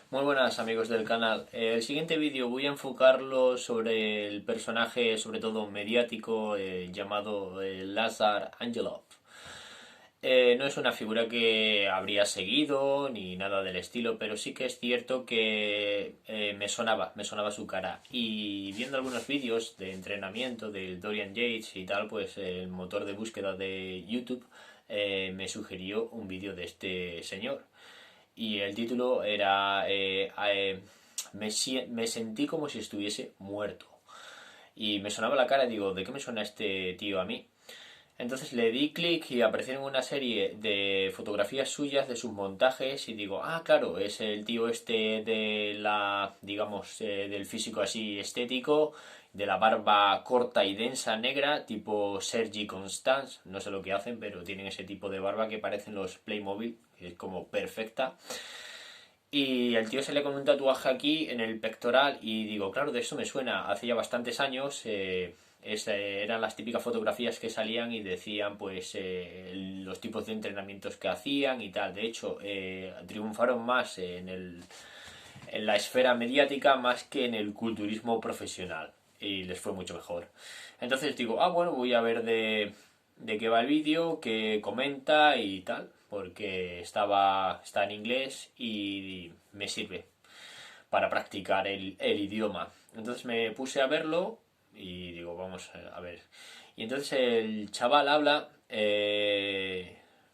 Muy buenas amigos del canal. El siguiente vídeo voy a enfocarlo sobre el personaje, sobre todo mediático, llamado Lazar Angelov. No es una figura que habría seguido ni nada del estilo, pero sí que es cierto que me sonaba su cara. Y viendo algunos vídeos de entrenamiento del Dorian Yates y tal, pues el motor de búsqueda de YouTube me sugirió un vídeo de este señor. Y el título era me sentí como si estuviese muerto. Y me sonaba la cara y digo, ¿de qué me suena este tío a mí? Entonces le di clic y aparecieron una serie de fotografías suyas de sus montajes y digo, ah, claro, es el tío este de la, digamos, del físico así estético, de la barba corta y densa negra, tipo Sergi Constance, no sé lo que hacen, pero tienen ese tipo de barba que parecen los Playmobil, que es como perfecta. Y el tío se le con un tatuaje aquí en el pectoral y digo, claro, de eso me suena. Hace ya bastantes años eran las típicas fotografías que salían y decían pues los tipos de entrenamientos que hacían y tal. De hecho, triunfaron más en la esfera mediática más que en el culturismo profesional y les fue mucho mejor. Entonces digo, ah, bueno, voy a ver de qué va el vídeo, qué comenta y tal, porque está en inglés y me sirve para practicar el idioma. Entonces me puse a verlo y digo, vamos a ver. Y entonces el chaval habla,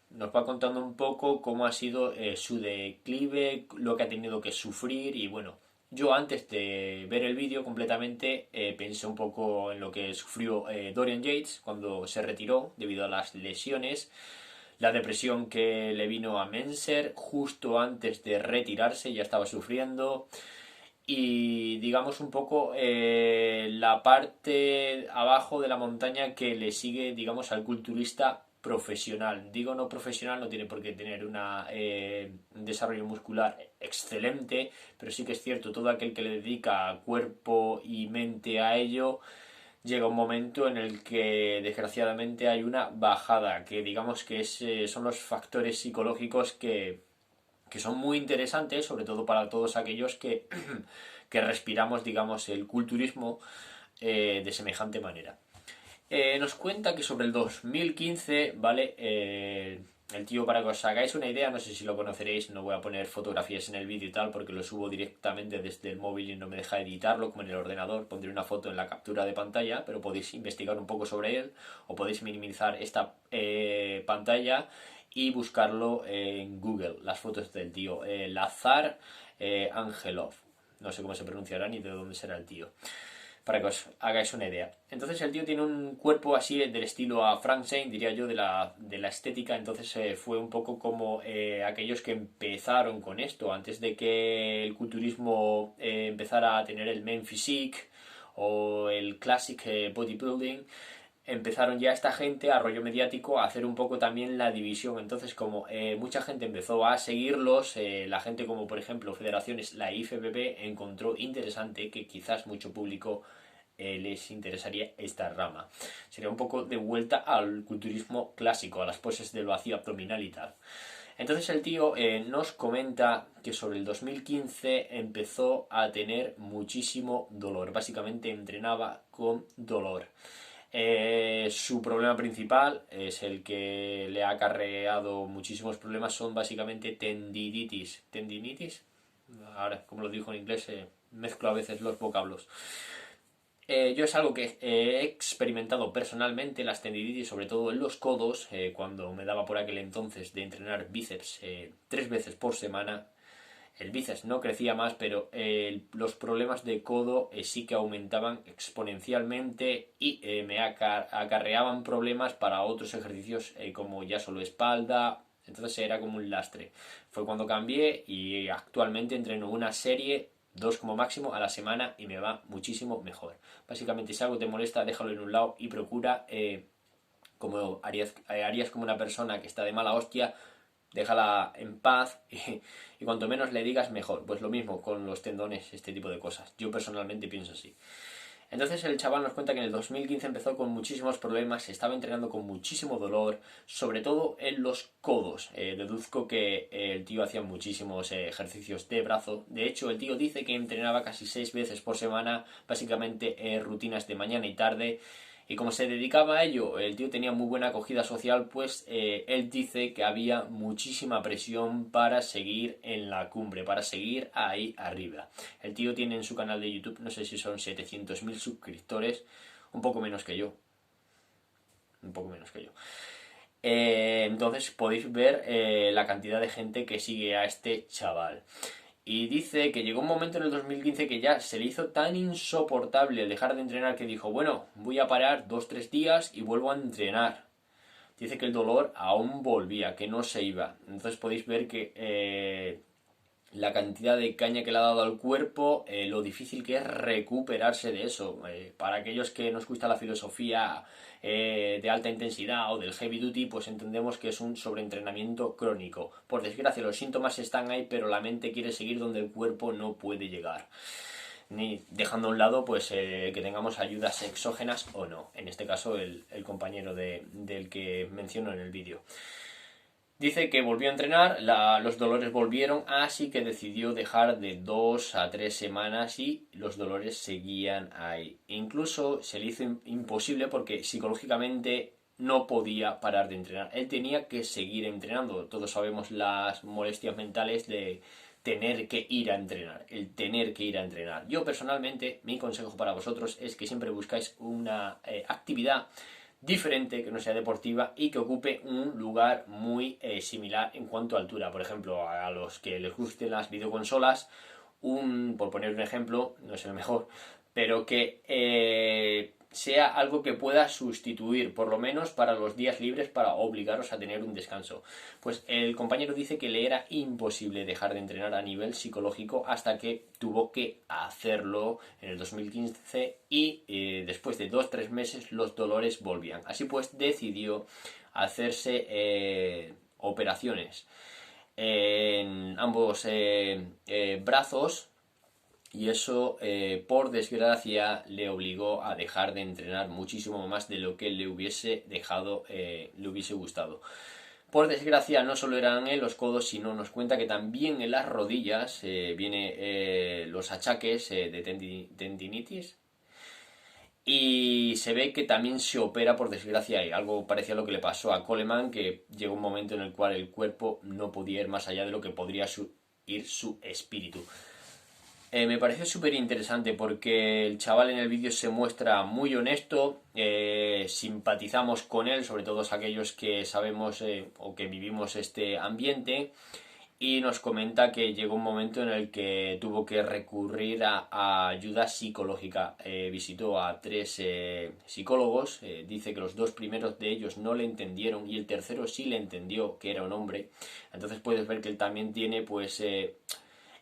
nos va contando un poco cómo ha sido su declive, lo que ha tenido que sufrir y bueno, yo antes de ver el vídeo completamente pensé un poco en lo que sufrió Dorian Yates cuando se retiró debido a las lesiones, la depresión que le vino a Menser justo antes de retirarse, ya estaba sufriendo, y digamos un poco la parte abajo de la montaña que le sigue, digamos, al culturista profesional. Digo no profesional, no tiene por qué tener un desarrollo muscular excelente, pero sí que es cierto, todo aquel que le dedica cuerpo y mente a ello, llega un momento en el que desgraciadamente hay una bajada, que digamos que son los factores psicológicos que son muy interesantes, sobre todo para todos aquellos que respiramos, digamos, el culturismo de semejante manera. Nos cuenta que sobre el 2015, ¿vale? El tío, para que os hagáis una idea, no sé si lo conoceréis, no voy a poner fotografías en el vídeo y tal, porque lo subo directamente desde el móvil y no me deja editarlo como en el ordenador. Pondré una foto en la captura de pantalla, pero podéis investigar un poco sobre él o podéis minimizar esta pantalla y buscarlo en Google, las fotos del tío. Lazar Angelov. No sé cómo se pronunciará ni de dónde será el tío, para que os hagáis una idea. Entonces el tío tiene un cuerpo así del estilo a Frank Zane, diría yo, de la estética. Entonces fue un poco como aquellos que empezaron con esto, antes de que el culturismo empezara a tener el men physique o el classic bodybuilding. Empezaron ya esta gente a rollo mediático a hacer un poco también la división. Entonces como mucha gente empezó a seguirlos, la gente como por ejemplo federaciones, la IFBB encontró interesante que quizás mucho público les interesaría esta rama. Sería un poco de vuelta al culturismo clásico, a las poses del vacío abdominal y tal. Entonces el tío nos comenta que sobre el 2015 empezó a tener muchísimo dolor. Básicamente entrenaba con dolor. Su problema principal es el que le ha acarreado muchísimos problemas, son básicamente tendinitis. ¿Tendinitis? Ahora, como lo dijo en inglés, mezclo a veces los vocablos. Yo es algo que he experimentado personalmente, las tendinitis, sobre todo en los codos, cuando me daba por aquel entonces de entrenar bíceps 3 veces por semana. El bíceps no crecía más, pero los problemas de codo sí que aumentaban exponencialmente y me acarreaban problemas para otros ejercicios como ya solo espalda. Entonces era como un lastre. Fue cuando cambié y actualmente entreno una serie, dos como máximo a la semana y me va muchísimo mejor. Básicamente si algo te molesta, déjalo en un lado y procura, como harías como una persona que está de mala hostia, déjala en paz y cuanto menos le digas mejor. Pues lo mismo con los tendones, este tipo de cosas. Yo personalmente pienso así. Entonces el chaval nos cuenta que en el 2015 empezó con muchísimos problemas, estaba entrenando con muchísimo dolor, sobre todo en los codos. Deduzco que el tío hacía muchísimos ejercicios de brazo. De hecho, el tío dice que entrenaba casi 6 veces por semana, básicamente rutinas de mañana y tarde. Y como se dedicaba a ello, el tío tenía muy buena acogida social, pues él dice que había muchísima presión para seguir en la cumbre, para seguir ahí arriba. El tío tiene en su canal de YouTube, no sé si son 700.000 suscriptores, un poco menos que yo. Un poco menos que yo. Entonces podéis ver la cantidad de gente que sigue a este chaval. Y dice que llegó un momento en el 2015 que ya se le hizo tan insoportable el dejar de entrenar que dijo, bueno, voy a parar 2-3 días y vuelvo a entrenar. Dice que el dolor aún volvía, que no se iba. Entonces podéis ver que la cantidad de caña que le ha dado al cuerpo, lo difícil que es recuperarse de eso. Para aquellos que nos gusta la filosofía de alta intensidad o del heavy duty, pues entendemos que es un sobreentrenamiento crónico. Por desgracia, los síntomas están ahí, pero la mente quiere seguir donde el cuerpo no puede llegar. Ni dejando a un lado pues que tengamos ayudas exógenas o no. En este caso el compañero del que menciono en el vídeo. Dice que volvió a entrenar, los dolores volvieron, así que decidió dejar de 2 a 3 semanas y los dolores seguían ahí. Incluso se le hizo imposible porque psicológicamente no podía parar de entrenar. Él tenía que seguir entrenando. Todos sabemos las molestias mentales de tener que ir a entrenar, el tener que ir a entrenar. Yo personalmente, mi consejo para vosotros es que siempre buscáis una actividad diferente, que no sea deportiva y que ocupe un lugar muy similar en cuanto a altura. Por ejemplo, a los que les gusten las videoconsolas, por poner un ejemplo, no es el mejor, pero que sea algo que pueda sustituir, por lo menos para los días libres, para obligaros a tener un descanso. Pues el compañero dice que le era imposible dejar de entrenar a nivel psicológico hasta que tuvo que hacerlo en el 2015 y después de 2-3 meses los dolores volvían. Así pues decidió hacerse operaciones en ambos brazos y eso por desgracia le obligó a dejar de entrenar muchísimo más de lo que le hubiese dejado, le hubiese gustado. Por desgracia no solo eran en los codos, sino nos cuenta que también en las rodillas vienen los achaques de tendinitis. Y se ve que también se opera por desgracia y algo parecido a lo que le pasó a Coleman, que llegó un momento en el cual el cuerpo no podía ir más allá de lo que podría ir su espíritu. Me pareció súper interesante porque el chaval en el vídeo se muestra muy honesto, simpatizamos con él, sobre todo aquellos que sabemos o que vivimos este ambiente, y nos comenta que llegó un momento en el que tuvo que recurrir a ayuda psicológica. Visitó a 3 psicólogos, dice que los 2 primeros de ellos no le entendieron y el tercero sí le entendió, que era un hombre. Entonces puedes ver que él también tiene pues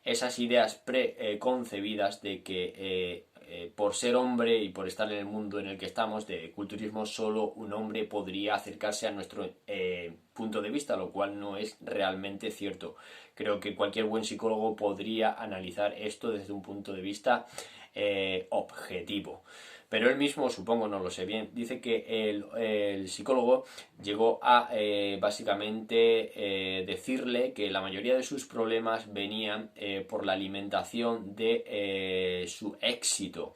esas ideas preconcebidas de que por ser hombre y por estar en el mundo en el que estamos de culturismo, solo un hombre podría acercarse a nuestro punto de vista, lo cual no es realmente cierto. Creo que cualquier buen psicólogo podría analizar esto desde un punto de vista objetivo. Pero él mismo, supongo, no lo sé bien, dice que el psicólogo llegó a básicamente decirle que la mayoría de sus problemas venían por la alimentación de su éxito,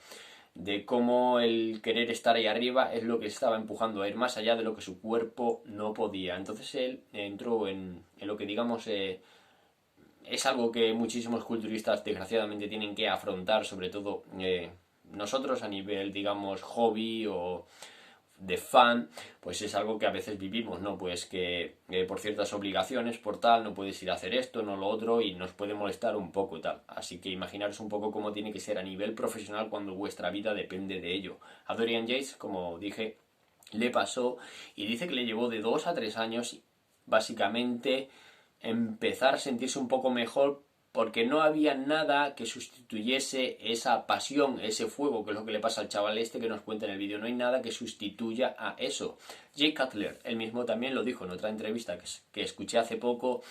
de cómo el querer estar ahí arriba es lo que estaba empujando a ir más allá de lo que su cuerpo no podía. Entonces él entró en lo que digamos es algo que muchísimos culturistas desgraciadamente tienen que afrontar, sobre todo nosotros a nivel digamos hobby o de fan, pues es algo que a veces vivimos, ¿no? Pues que por ciertas obligaciones, por tal, no puedes ir a hacer esto, no lo otro, y nos puede molestar un poco y tal. Así que imaginaros un poco cómo tiene que ser a nivel profesional cuando vuestra vida depende de ello. A Dorian Yates, como dije, le pasó y dice que le llevó de 2 a 3 años básicamente empezar a sentirse un poco mejor porque no había nada que sustituyese esa pasión, ese fuego, que es lo que le pasa al chaval este que nos cuenta en el vídeo. No hay nada que sustituya a eso. Jay Cutler, él mismo también lo dijo en otra entrevista que escuché hace poco.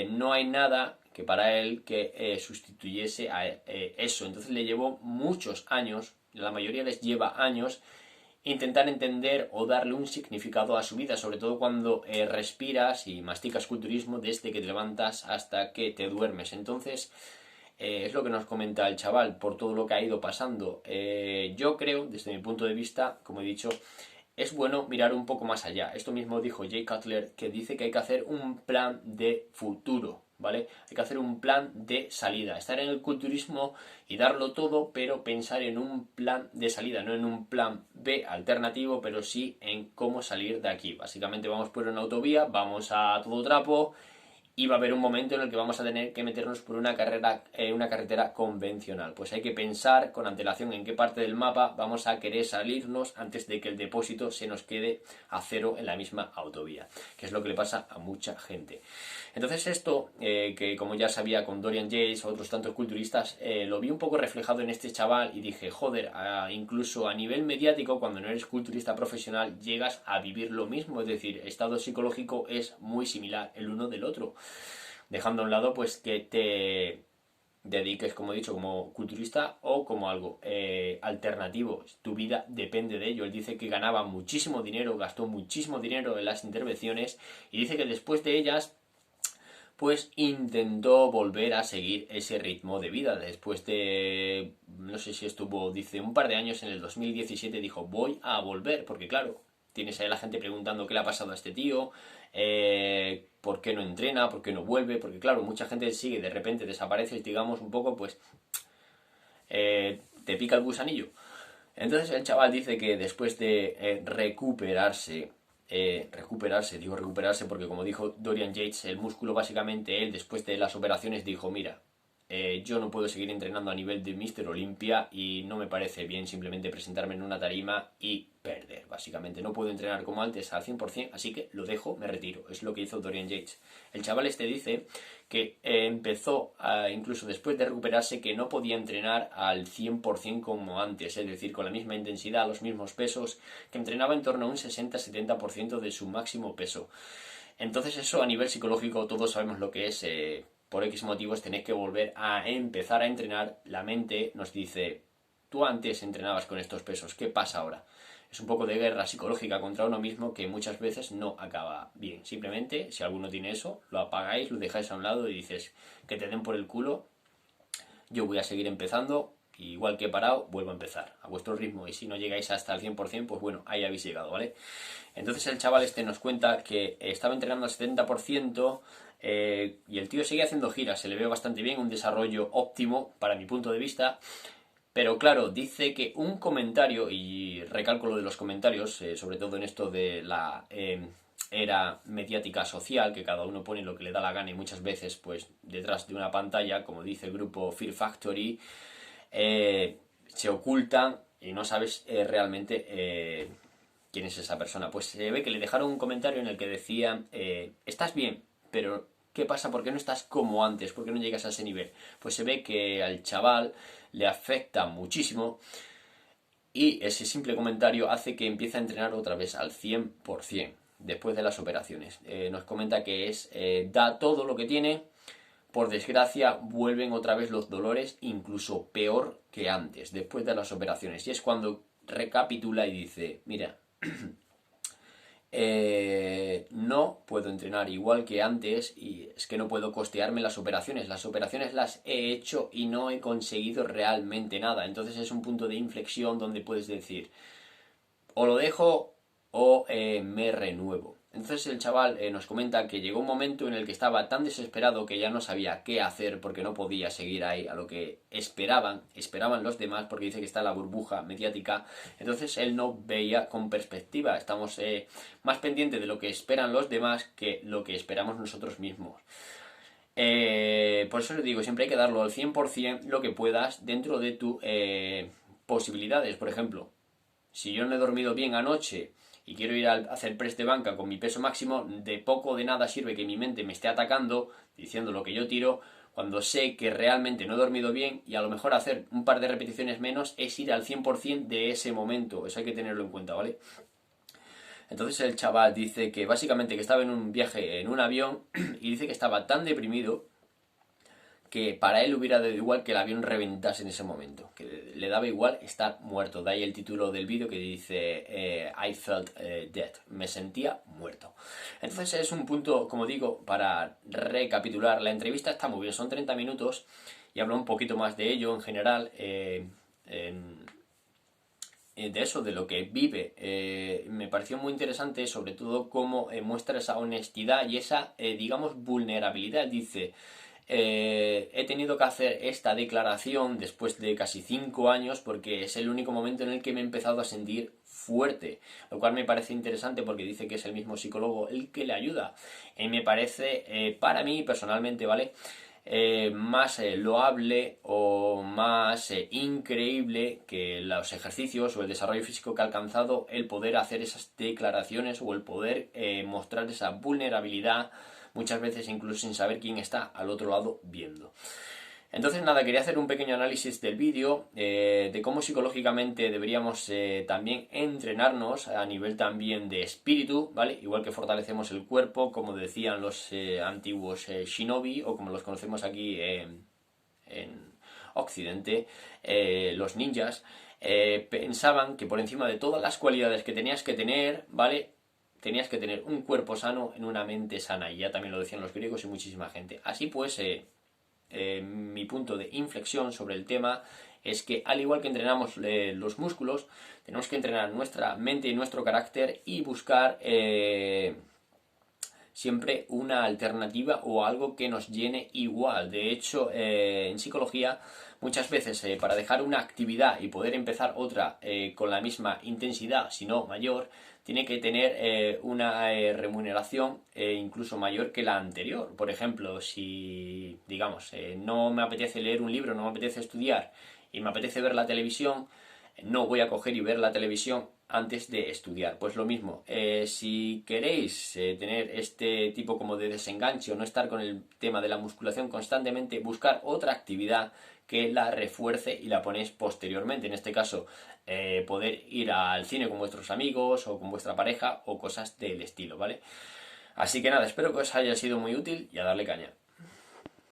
No hay nada que para él que sustituyese a eso. Entonces le llevó muchos años, la mayoría les lleva años, intentar entender o darle un significado a su vida, sobre todo cuando respiras y masticas culturismo desde que te levantas hasta que te duermes. Entonces, es lo que nos comenta el chaval, por todo lo que ha ido pasando. Yo creo, desde mi punto de vista, como he dicho, es bueno mirar un poco más allá. Esto mismo dijo Jay Cutler, que dice que hay que hacer un plan de futuro, ¿vale? Hay que hacer un plan de salida. Estar en el culturismo y darlo todo, pero pensar en un plan de salida, no en un plan B alternativo, pero sí en cómo salir de aquí. Básicamente vamos por una autovía, vamos a todo trapo y va a haber un momento en el que vamos a tener que meternos por una carretera convencional. Pues hay que pensar con antelación en qué parte del mapa vamos a querer salirnos antes de que el depósito se nos quede a cero en la misma autovía, que es lo que le pasa a mucha gente. Entonces esto, que como ya sabía con Dorian Yates o otros tantos culturistas, lo vi un poco reflejado en este chaval y dije, joder, incluso a nivel mediático, cuando no eres culturista profesional, llegas a vivir lo mismo, es decir, estado psicológico es muy similar el uno del otro. Dejando a un lado pues que te dediques, como he dicho, como culturista o como algo alternativo. Tu vida depende de ello. Él dice que ganaba muchísimo dinero, gastó muchísimo dinero en las intervenciones y dice que después de ellas pues intentó volver a seguir ese ritmo de vida. Después de, no sé si estuvo, dice, un par de años, en el 2017 dijo, voy a volver, porque claro, tienes ahí a la gente preguntando qué le ha pasado a este tío, por qué no entrena, por qué no vuelve, porque claro, mucha gente sigue, de repente desaparece, digamos, un poco, pues te pica el gusanillo. Entonces el chaval dice que después de recuperarse porque como dijo Dorian Yates, el músculo básicamente él después de las operaciones dijo, mira, yo no puedo seguir entrenando a nivel de Mr. Olympia y no me parece bien simplemente presentarme en una tarima y perder. Básicamente no puedo entrenar como antes al 100%, así que lo dejo, me retiro. Es lo que hizo Dorian Yates. El chaval este dice que empezó, incluso después de recuperarse, que no podía entrenar al 100% como antes, es decir, con la misma intensidad, los mismos pesos, que entrenaba en torno a un 60-70% de su máximo peso. Entonces eso a nivel psicológico todos sabemos lo que es, por X motivos tenéis que volver a empezar a entrenar. La mente nos dice, tú antes entrenabas con estos pesos, ¿qué pasa ahora? Es un poco de guerra psicológica contra uno mismo que muchas veces no acaba bien. Simplemente, si alguno tiene eso, lo apagáis, lo dejáis a un lado y dices, que te den por el culo, yo voy a seguir empezando, igual que he parado, vuelvo a empezar a vuestro ritmo y si no llegáis hasta el 100%, pues bueno, ahí habéis llegado, ¿vale? Entonces el chaval este nos cuenta que estaba entrenando al 70%, y el tío sigue haciendo giras, se le ve bastante bien, un desarrollo óptimo para mi punto de vista, pero claro, dice que un comentario, y recalco lo de los comentarios, sobre todo en esto de la era mediática social, que cada uno pone lo que le da la gana y muchas veces pues detrás de una pantalla, como dice el grupo Fear Factory, se ocultan y no sabes realmente quién es esa persona. Pues se ve que le dejaron un comentario en el que decían, estás bien, pero ¿qué pasa? ¿Por qué no estás como antes? ¿Por qué no llegas a ese nivel? Pues se ve que al chaval le afecta muchísimo y ese simple comentario hace que empiece a entrenar otra vez al 100% después de las operaciones. Nos comenta que da todo lo que tiene, por desgracia vuelven otra vez los dolores, incluso peor que antes, después de las operaciones. Y es cuando recapitula y dice, mira, no puedo entrenar igual que antes y es que no puedo costearme las operaciones. Las operaciones las he hecho y no he conseguido realmente nada. Entonces es un punto de inflexión donde puedes decir, o lo dejo o me renuevo. Entonces el chaval nos comenta que llegó un momento en el que estaba tan desesperado que ya no sabía qué hacer porque no podía seguir ahí a lo que esperaban los demás, porque dice que está en la burbuja mediática. Entonces él no veía con perspectiva. Estamos más pendientes de lo que esperan los demás que lo que esperamos nosotros mismos. Por eso les digo, siempre hay que darlo al 100% lo que puedas dentro de tus posibilidades. Por ejemplo, si yo no he dormido bien anoche y quiero ir a hacer press de banca con mi peso máximo, de poco o de nada sirve que mi mente me esté atacando, diciendo lo que yo tiro, cuando sé que realmente no he dormido bien y a lo mejor hacer un par de repeticiones menos es ir al 100% de ese momento. Eso hay que tenerlo en cuenta, ¿vale? Entonces el chaval dice que básicamente que estaba en un viaje en un avión y dice que estaba tan deprimido que para él hubiera dado igual que el avión reventase en ese momento, que le daba igual estar muerto. De ahí el título del vídeo que dice I felt dead, me sentía muerto. Entonces es un punto, como digo, para recapitular. La entrevista está muy bien, son 30 minutos y habla un poquito más de ello en general, de eso, de lo que vive. Me pareció muy interesante, sobre todo cómo muestra esa honestidad y esa, digamos, vulnerabilidad. Dice, he tenido que hacer esta declaración después de casi 5 años porque es el único momento en el que me he empezado a sentir fuerte, lo cual me parece interesante porque dice que es el mismo psicólogo el que le ayuda. Y me parece, para mí personalmente, ¿vale? Más loable o más increíble que los ejercicios o el desarrollo físico que ha alcanzado, el poder hacer esas declaraciones o el poder mostrar esa vulnerabilidad, muchas veces incluso sin saber quién está al otro lado viendo. Entonces nada, quería hacer un pequeño análisis del vídeo, de cómo psicológicamente deberíamos también entrenarnos a nivel también de espíritu, ¿vale? Igual que fortalecemos el cuerpo, como decían los antiguos shinobi, o como los conocemos aquí en Occidente, los ninjas, pensaban que por encima de todas las cualidades que tenías que tener, ¿vale? Tenías que tener un cuerpo sano en una mente sana, y ya también lo decían los griegos y muchísima gente. Así pues, mi punto de inflexión sobre el tema es que, al igual que entrenamos los músculos, tenemos que entrenar nuestra mente y nuestro carácter y buscar siempre una alternativa o algo que nos llene igual. De hecho, en psicología, muchas veces para dejar una actividad y poder empezar otra con la misma intensidad, si no mayor, tiene que tener una remuneración incluso mayor que la anterior. Por ejemplo, si, digamos, no me apetece leer un libro, no me apetece estudiar y me apetece ver la televisión, no voy a coger y ver la televisión antes de estudiar. Pues lo mismo, si queréis tener este tipo como de desenganche o no estar con el tema de la musculación constantemente, buscar otra actividad que la refuerce y la ponéis posteriormente. En este caso, poder ir al cine con vuestros amigos o con vuestra pareja o cosas del estilo, ¿vale? Así que nada, espero que os haya sido muy útil y a darle caña.